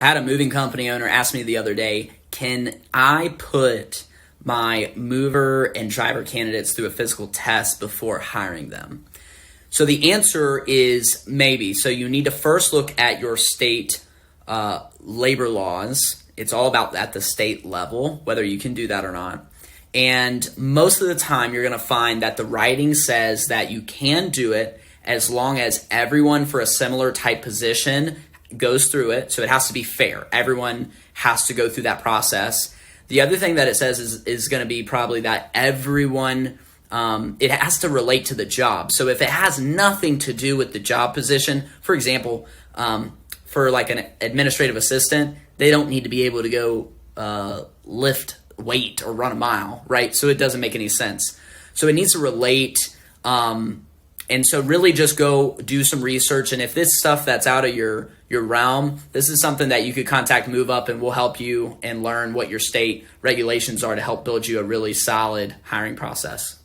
I had a moving company owner ask me the other day, can I put my mover and driver candidates through a physical test before hiring them? So the answer is maybe. So you need to first look at your state labor laws. It's all about at the state level, whether you can do that or not. And most of the time, you're going to find that the writing says that you can do it as long as everyone for a similar type position goes through it. So it has to be fair. Everyone has to go through that process. The other thing that it says is going to be probably that everyone, it has to relate to the job. So if it has nothing to do with the job position, for example, for like an administrative assistant, they don't need to be able to go lift weight or run a mile, right? So it doesn't make any sense. So it needs to relate. And so really just go do some research. And if this stuff that's out of your realm, this is something that you could contact MoveUp and we'll help you and learn what your state regulations are to help build you a really solid hiring process.